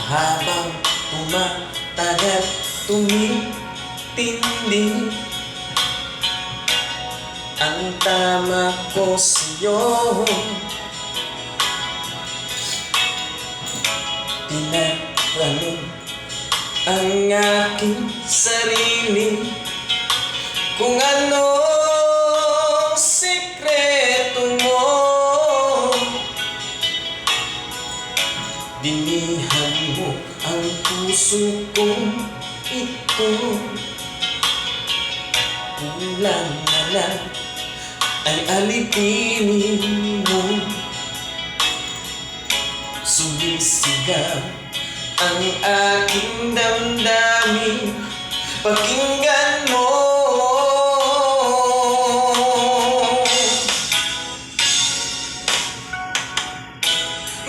Habang tumatagal, tumitindi ang tama ko sa'yo. Tinatanong ang aking sarili kung ano sikreto mo. Dinihan mo ang puso kong ito. Kulang na lang ay alipinin mo. Sumisigaw ang aking damdamin, pakinggan mo.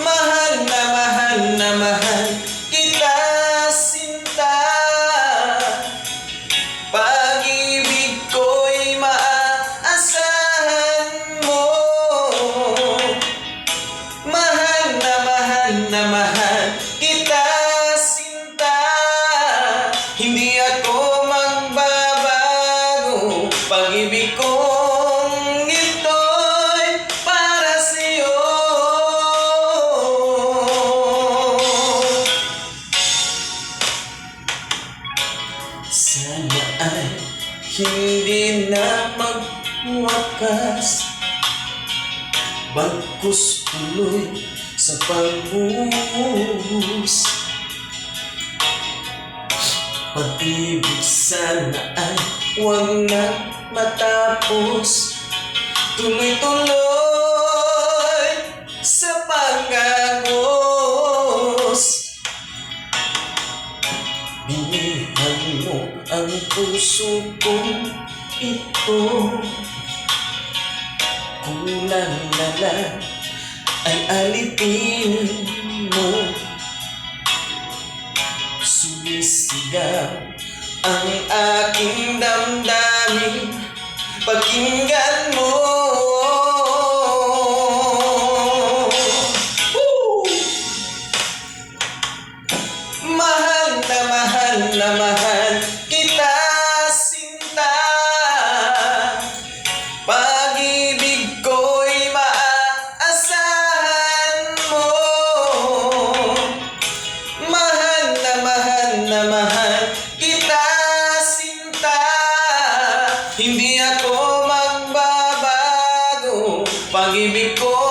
Mahal na mahal na mahal kita, sinta. Pag-ibig ko'y maaasahan mo. Mahal na mahal na mahal kita, sinta. Hindi ako magbabago. Pag-ibig kong ito'y para sa'yo. Sana ay hindi na magwakas, bagkus tuloy sa pagbuhos. Pag-ibig sana ay huwag na matapos, tuloy-tuloy sa pag-agos. Binihan mo ang puso kong ito. Kulang na lang ay alipinin mo. Sumisigaw ang aking damdamin, pakinggan mo. Mahal na mahal na mahal kita, sinta. Pag-ibig ko'y maaasahan mo. Mahal na mahal na mahal kita, sinta. Hindi ako magbabago. Pag-ibig ko